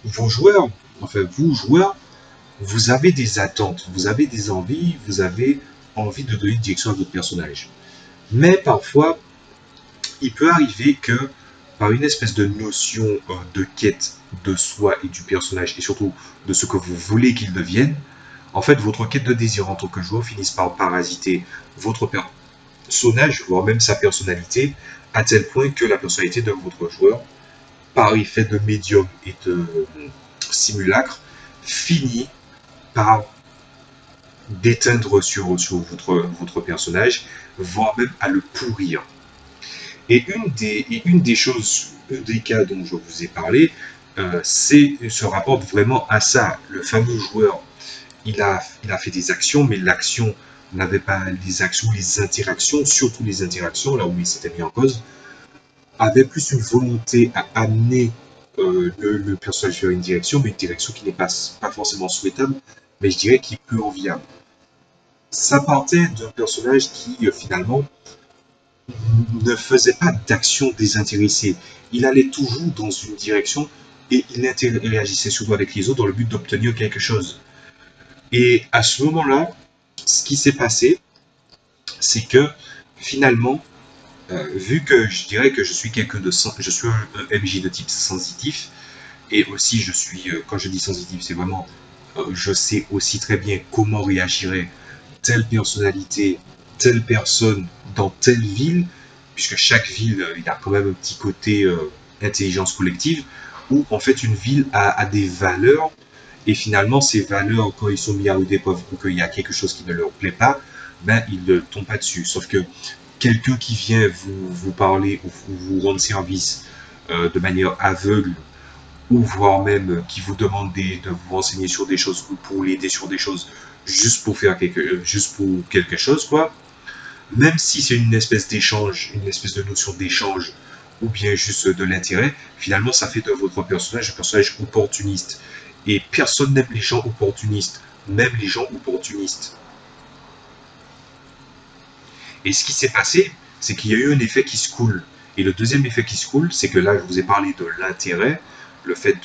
Vos joueurs, enfin vous joueurs, vous avez des attentes, vous avez des envies, vous avez envie de donner une direction à votre personnage. Mais parfois, il peut arriver que par une espèce de notion de quête de soi et du personnage, et surtout de ce que vous voulez qu'il devienne, en fait, votre quête de désir en tant que joueur finisse par parasiter votre personnage, voire même sa personnalité, à tel point que la personnalité de votre joueur, par effet de médium et de simulacre, finit par d'éteindre sur votre personnage, voire même à le pourrir. Et une des choses, un des cas dont je vous ai parlé, se rapporte vraiment à ça. Le fameux joueur, il a fait des actions, mais l'action n'avait pas les actions, les interactions, surtout les interactions, là où il s'était mis en cause, avait plus une volonté à amener le personnage vers une direction, mais une direction qui n'est pas forcément souhaitable, mais je dirais qui est peu enviable. Ça partait d'un personnage qui, finalement, ne faisait pas d'action désintéressée. Il allait toujours dans une direction et il interagissait surtout avec les autres dans le but d'obtenir quelque chose. Et à ce moment-là, ce qui s'est passé, c'est que finalement, vu que je dirais que je suis quelqu'un de je suis un MJ de type sensitif, et aussi je suis, quand je dis sensitif, c'est vraiment, je sais aussi très bien comment réagirait telle personnalité, telle personne dans telle ville, puisque chaque ville, il y a quand même un petit côté intelligence collective, où en fait une ville a des valeurs, et finalement ces valeurs, quand ils sont mis à rude épreuve ou qu'il y a quelque chose qui ne leur plaît pas, ben ils ne tombent pas dessus. Sauf que quelqu'un qui vient vous parler ou vous rendre service de manière aveugle, ou voire même qui vous demande de vous renseigner sur des choses ou pour l'aider sur des choses juste pour quelque chose, quoi. Même si c'est une espèce d'échange, une espèce de notion d'échange, ou bien juste de l'intérêt, finalement ça fait de votre personnage un personnage opportuniste. Et personne n'aime les gens opportunistes, même les gens opportunistes. Et ce qui s'est passé, c'est qu'il y a eu un effet qui se coule. Et le deuxième effet qui se coule, c'est que là, je vous ai parlé de l'intérêt, le fait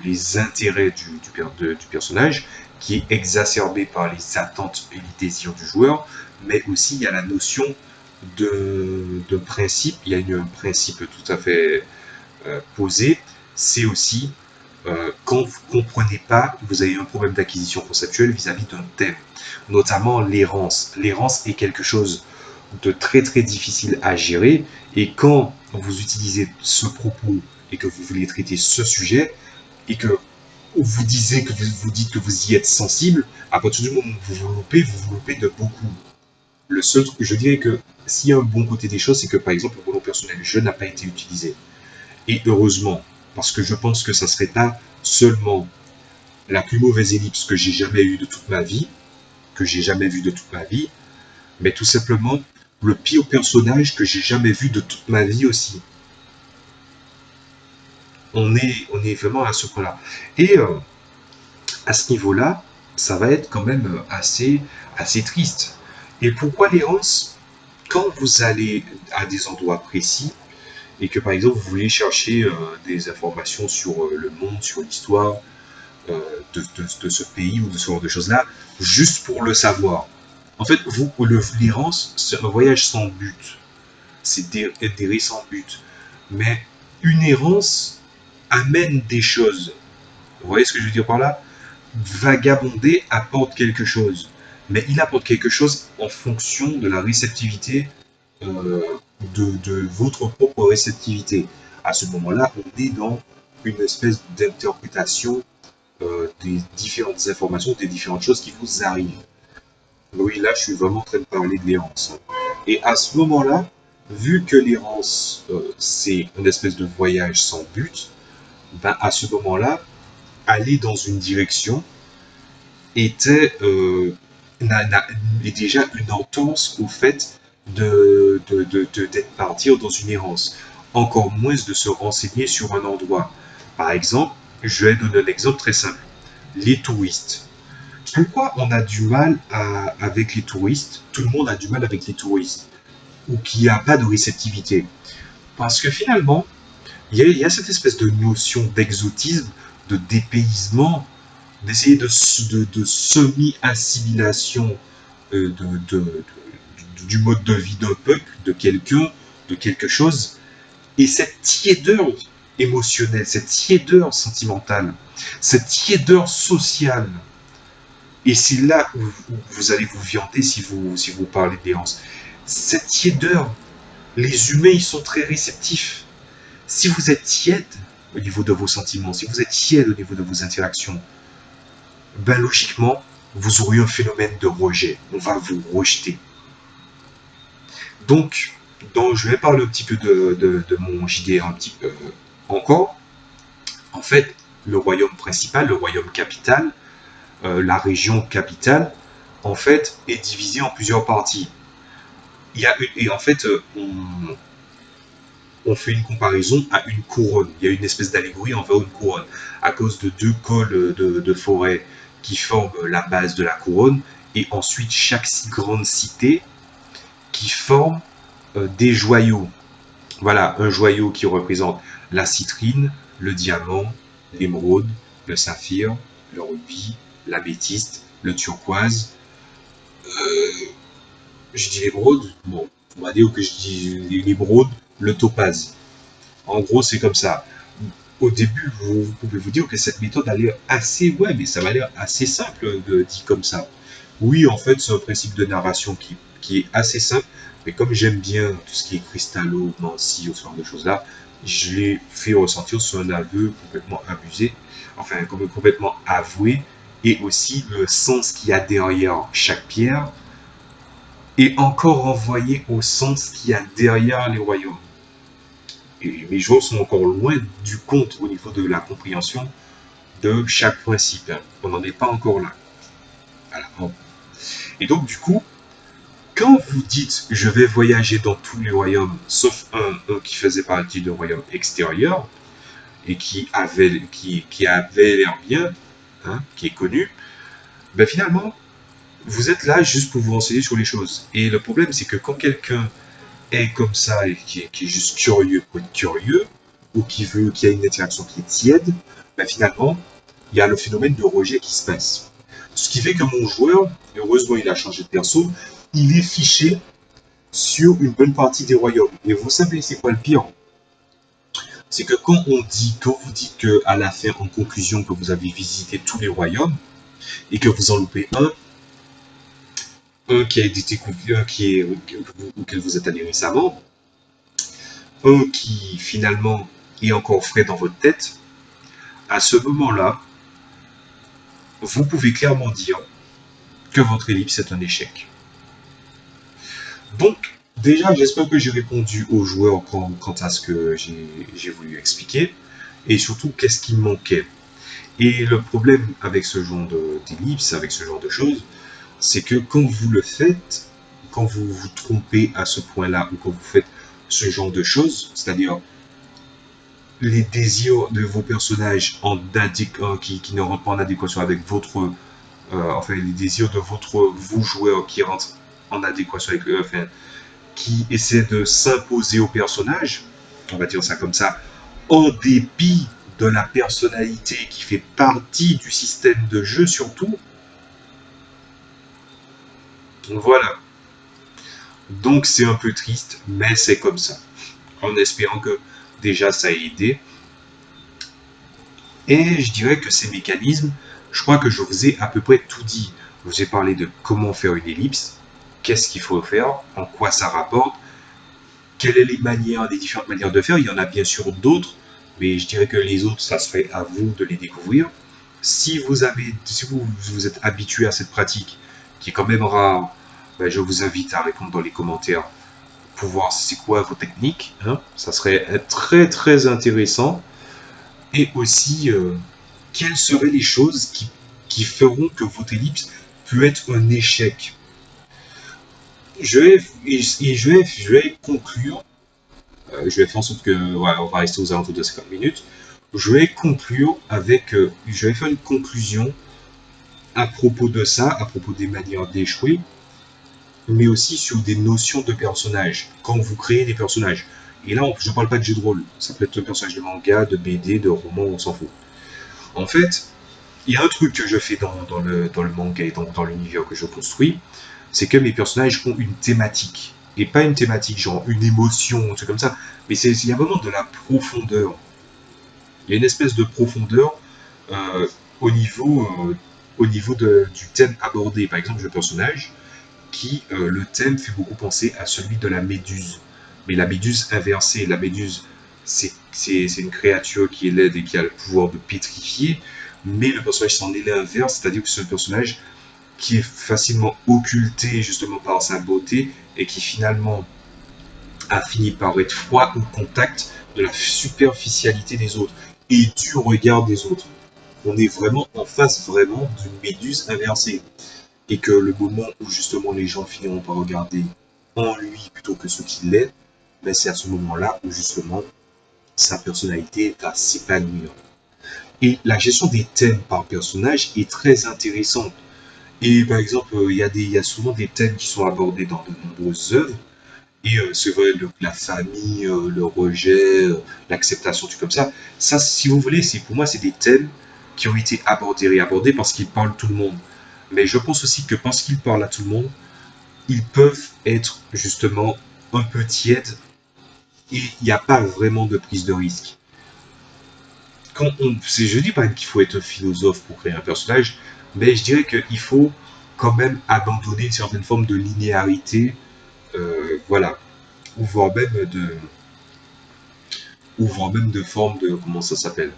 les intérêts du personnage, qui est exacerbé par les attentes et les désirs du joueur, mais aussi il y a la notion de principe, il y a un principe tout à fait posé, c'est aussi quand vous ne comprenez pas, vous avez un problème d'acquisition conceptuelle vis-à-vis d'un thème, notamment l'errance. L'errance est quelque chose de très très difficile à gérer, et quand vous utilisez ce propos et que vous voulez traiter ce sujet, et que vous disiez que vous dites que vous y êtes sensible, à partir du moment où vous vous loupez de beaucoup. Le seul truc que je dirais que s'il y a un bon côté des choses, c'est que par exemple le pronom personnel je n'a pas été utilisé. Et heureusement, parce que je pense que ça serait pas seulement la plus mauvaise ellipse que j'ai jamais eue de toute ma vie, que j'ai jamais vue de toute ma vie, mais tout simplement le pire personnage que j'ai jamais vu de toute ma vie aussi. On est vraiment à ce point-là. Et à ce niveau-là, ça va être quand même assez triste. Et pourquoi l'errance? Quand vous allez à des endroits précis, et que par exemple vous voulez chercher des informations sur le monde, sur l'histoire de ce pays ou de ce genre de choses-là, juste pour le savoir. En fait, l'errance, c'est un voyage sans but. C'est errer sans but. Mais une errance amène des choses. Vous voyez ce que je veux dire par là? Vagabonder apporte quelque chose. Mais il apporte quelque chose en fonction de la réceptivité euh, de votre propre réceptivité. À ce moment-là, on est dans une espèce d'interprétation des différentes informations, des différentes choses qui vous arrivent. Oui, là, je suis vraiment en train de parler de l'errance. Et à ce moment-là, vu que l'errance, c'est une espèce de voyage sans but, ben à ce moment-là, aller dans une direction était est déjà une entorse au fait d'être partir dans une errance. Encore moins de se renseigner sur un endroit. Par exemple, je vais donner un exemple très simple. Les touristes. Pourquoi on a du mal avec les touristes? Tout le monde a du mal avec les touristes. Ou qu'il n'y a pas de réceptivité. Parce que finalement, il y a cette espèce de notion d'exotisme, de dépaysement, d'essayer de semi-assimilation du mode de vie d'un peuple, de quelqu'un, de quelque chose, et cette tiédeur émotionnelle, cette tiédeur sentimentale, cette tiédeur sociale, et c'est là où vous allez vous viander si vous parlez d'errance. Cette tiédeur, les humains, ils sont très réceptifs. Si vous êtes tiède au niveau de vos sentiments, si vous êtes tiède au niveau de vos interactions, ben logiquement, vous aurez un phénomène de rejet. On va vous rejeter. Donc, je vais parler un petit peu de mon JDR un petit peu encore. En fait, le royaume principal, le royaume capital, la région capitale, en fait, est divisée en plusieurs parties. Et en fait, on fait une comparaison à une couronne. Il y a une espèce d'allégorie envers une couronne. À cause de deux cols de forêt qui forment la base de la couronne, et ensuite chaque grande cité qui forme des joyaux. Voilà, un joyau qui représente la citrine, le diamant, l'émeraude, le saphir, le rubis, l'améthyste, le turquoise. Je dis l'émeraude, bon, on va dire que je dis l'émeraude, le topaze. En gros, c'est comme ça. Au début, vous pouvez vous dire que cette méthode a l'air assez, ouais, mais ça va l'air assez simple dit comme ça. Oui, en fait, c'est un principe de narration qui est assez simple, mais comme j'aime bien tout ce qui est cristallomancie ou ce genre de choses-là, je l'ai fait ressentir sur un aveu complètement abusé, enfin, complètement avoué, et aussi le sens qu'il y a derrière chaque pierre, et encore renvoyé au sens qu'il y a derrière les royaumes. Et mes joueurs sont encore loin du compte au niveau de la compréhension de chaque principe. On n'en est pas encore là. Voilà. Et donc, du coup, quand vous dites je vais voyager dans tous les royaumes, sauf un qui faisait partie d'un royaume extérieur et qui avait l'air bien, hein, qui est connu, ben finalement, vous êtes là juste pour vous renseigner sur les choses. Et le problème, c'est que quand quelqu'un est comme ça et qui est juste curieux pour être curieux, ou qui a une interaction qui est tiède, ben finalement, il y a le phénomène de rejet qui se passe. Ce qui fait que mon joueur, heureusement il a changé de perso, il est fiché sur une bonne partie des royaumes. Et vous savez, c'est quoi le pire? C'est que quand vous dites que à la fin, en conclusion, que vous avez visité tous les royaumes, et que vous en loupez un qui a été découvert, auquel vous êtes allé récemment, un qui finalement est encore frais dans votre tête, à ce moment-là, vous pouvez clairement dire que votre ellipse est un échec. Donc, déjà, j'espère que j'ai répondu aux joueurs quant à ce que j'ai voulu expliquer, et surtout qu'est-ce qui manquait. Et le problème avec ce genre d'ellipse, avec ce genre de choses, c'est que quand vous le faites, quand vous vous trompez à ce point-là, ou quand vous faites ce genre de choses, c'est-à-dire les désirs de vos personnages qui ne rentrent pas en adéquation avec votre... enfin, les désirs de vous joueurs qui rentrent en adéquation avec eux, enfin, qui essaient de s'imposer au personnage, on va dire ça comme ça, en dépit de la personnalité qui fait partie du système de jeu surtout. Voilà. Donc c'est un peu triste, mais c'est comme ça. En espérant que déjà ça ait aidé. Et je dirais que ces mécanismes, je crois que je vous ai à peu près tout dit. Je vous ai parlé de comment faire une ellipse, qu'est-ce qu'il faut faire, en quoi ça rapporte, quelles sont les différentes manières de faire. Il y en a bien sûr d'autres, mais je dirais que les autres, ça serait à vous de les découvrir. Si vous êtes habitué à cette pratique, qui est quand même rare, ben je vous invite à répondre dans les commentaires pour voir c'est quoi vos techniques. Hein. Ça serait très très intéressant. Et aussi, quelles seraient les choses qui feront que votre ellipse peut être un échec. Je vais conclure. Je vais faire en sorte que, voilà, on va rester aux alentours de 50 minutes. Je vais conclure avec, je vais faire une conclusion à propos de ça, à propos des manières d'échouer, mais aussi sur des notions de personnages. Quand vous créez des personnages, Et là, je parle pas de jeu de rôle. Ça peut être un personnage de manga, de BD, de roman, on s'en fout. En fait, il y a un truc que je fais dans le manga et dans l'univers que je construis, c'est que mes personnages ont une thématique. Et pas une thématique, genre une émotion, un truc comme ça. Mais il y a vraiment de la profondeur. Il y a une espèce de profondeur euh, au niveau, du thème abordé. Par exemple, le personnage le thème fait beaucoup penser à celui de la méduse. Mais la méduse inversée. La méduse, c'est une créature qui est laide et qui a le pouvoir de pétrifier. Mais le personnage s'en est l'inverse, c'est-à-dire que c'est un personnage qui est facilement occulté justement par sa beauté et qui finalement a fini par être froid au contact de la superficialité des autres et du regard des autres. On est vraiment en face vraiment d'une méduse inversée. Et que le moment où justement les gens finiront par regarder en lui plutôt que ce qu'il est, ben c'est à ce moment-là où justement sa personnalité va s'épanouir. Et la gestion des thèmes par personnage est très intéressante. Et par exemple, il y a souvent des thèmes qui sont abordés dans de nombreuses œuvres. Et c'est vrai, la famille, le rejet, l'acceptation, tout comme ça. Ça, si vous voulez, pour moi, c'est des thèmes qui ont été abordés et réabordés parce qu'ils parlent tout le monde. Mais je pense aussi que parce qu'ils parlent à tout le monde, ils peuvent être justement un peu tièdes et il n'y a pas vraiment de prise de risque. Je dis pas qu'il faut être un philosophe pour créer un personnage, mais je dirais qu'il faut quand même abandonner une certaine forme de linéarité, voilà, ou voire même de, ou voire même de forme de, comment ça s'appelle,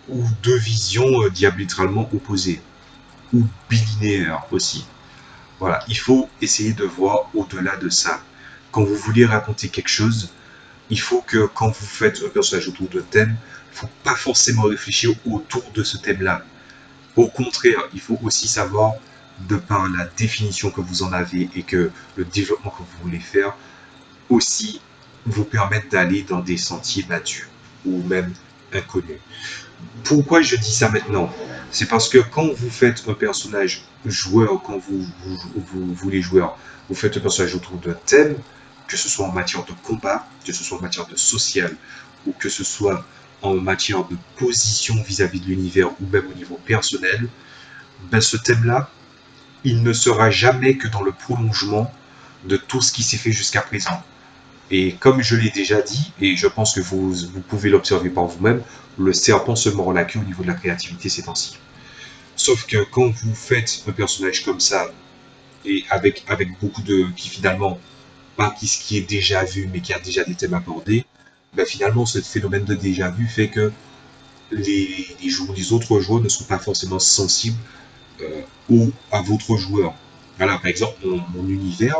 ou deux visions diamétralement opposées, ou bilinéaires aussi. Voilà, il faut essayer de voir au-delà de ça. Quand vous voulez raconter quelque chose, il faut que quand vous faites un personnage autour d'un thème, il ne faut pas forcément réfléchir autour de ce thème-là. Au contraire, il faut aussi savoir, de par la définition que vous en avez et que le développement que vous voulez faire, aussi vous permettre d'aller dans des sentiers battus ou même inconnus. Pourquoi je dis ça maintenant? C'est parce que quand vous faites un personnage joueur, quand vous voulez joueur, vous faites un personnage autour d'un thème, que ce soit en matière de combat, que ce soit en matière de social, ou que ce soit en matière de position vis-à-vis de l'univers, ou même au niveau personnel, ben ce thème-là, il ne sera jamais que dans le prolongement de tout ce qui s'est fait jusqu'à présent. Et comme je l'ai déjà dit, et je pense que vous pouvez l'observer par vous-même, le serpent se mord la queue au niveau de la créativité ces temps-ci. Sauf que quand vous faites un personnage comme ça, et avec beaucoup de... qui finalement, pas ce qui est déjà vu, mais qui a déjà des thèmes abordés, ben finalement ce phénomène de déjà vu fait que les autres joueurs ne sont pas forcément sensibles à votre joueur. Voilà, par exemple, mon univers,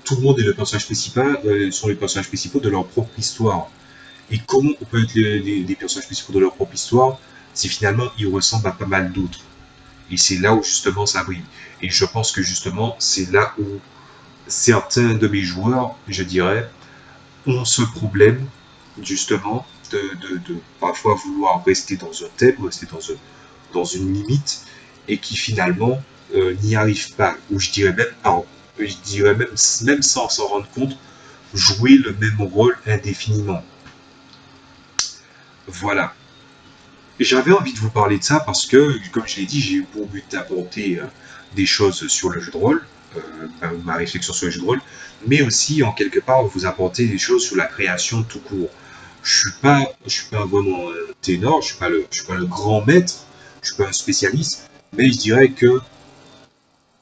tout le monde est le personnage principal, sont les personnages principaux de leur propre histoire. Et comment on peut être les personnages principaux de leur propre histoire si finalement ils ressemblent à pas mal d'autres. Et c'est là où justement ça brille. Et je pense que justement c'est là où certains de mes joueurs, je dirais, ont ce problème justement de parfois vouloir rester dans un thème, rester dans une limite, et qui finalement n'y arrivent pas. Ou je dirais même, je dirais même sans s'en rendre compte, jouer le même rôle indéfiniment. Voilà. J'avais envie de vous parler de ça parce que, comme je l'ai dit, j'ai eu pour but d'apporter des choses sur le jeu de rôle, ma réflexion sur le jeu de rôle, mais aussi en quelque part vous apporter des choses sur la création tout court. Je suis pas vraiment un ténor, je suis pas le grand maître, je suis pas un spécialiste, mais je dirais que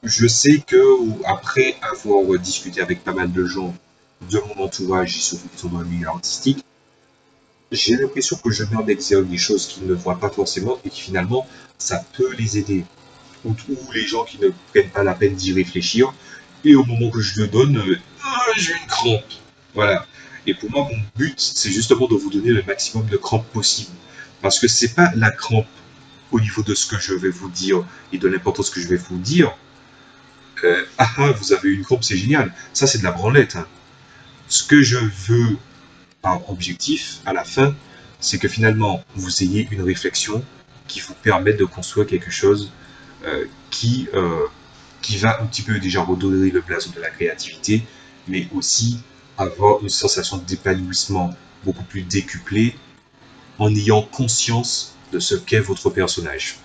je sais que après avoir discuté avec pas mal de gens de mon entourage et surtout qui sont dans le milieu artistique, j'ai l'impression que je mets en exergue des choses qu'ils ne voient pas forcément et qui finalement, ça peut les aider. Ou les gens qui ne prennent pas la peine d'y réfléchir. Et au moment que je le donne, j'ai une crampe. Voilà. Et pour moi, mon but, c'est justement de vous donner le maximum de crampes possible. Parce que c'est pas la crampe au niveau de ce que je vais vous dire et de l'importance que je vais vous dire. Vous avez une crampe, c'est génial. Ça, c'est de la branlette. Hein. Ce que je veux par objectif, à la fin, c'est que finalement, vous ayez une réflexion qui vous permette de construire quelque chose euh, qui, euh, qui va un petit peu déjà redonner le blason de la créativité, mais aussi avoir une sensation d'épanouissement beaucoup plus décuplée en ayant conscience de ce qu'est votre personnage.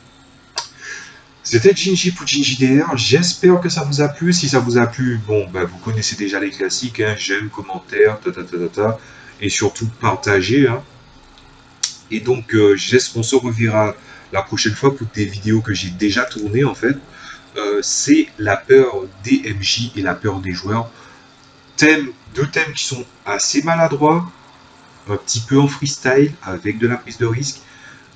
C'était Jinji pour Jinji DR, j'espère que ça vous a plu. Si ça vous a plu, bon, bah, vous connaissez déjà les classiques, hein, j'aime, commentaire, et surtout partager. Hein. Et donc, on se reverra la prochaine fois pour des vidéos que j'ai déjà tournées en fait. C'est la peur des MJ et la peur des joueurs. Deux thèmes qui sont assez maladroits, un petit peu en freestyle, avec de la prise de risque.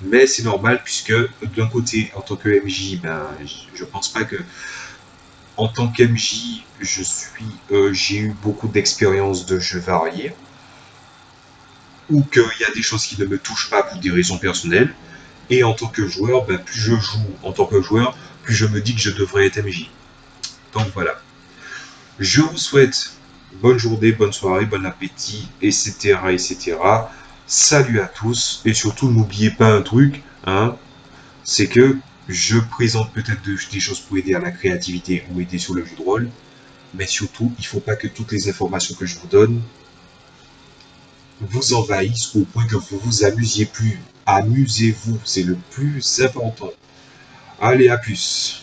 Mais c'est normal puisque d'un côté, en tant que MJ, ben, je pense pas que en tant qu'MJ, j'ai eu beaucoup d'expériences de jeux variés, ou qu'il y a des choses qui ne me touchent pas pour des raisons personnelles. Et en tant que joueur, ben, plus je joue en tant que joueur, plus je me dis que je devrais être MJ. Donc voilà. Je vous souhaite bonne journée, bonne soirée, bon appétit, etc., etc. Salut à tous, et surtout n'oubliez pas un truc, hein, c'est que je présente peut-être des choses pour aider à la créativité ou aider sur le jeu de rôle, mais surtout, il ne faut pas que toutes les informations que je vous donne vous envahissent au point que vous vous amusiez plus. Amusez-vous, c'est le plus important. Allez, à plus.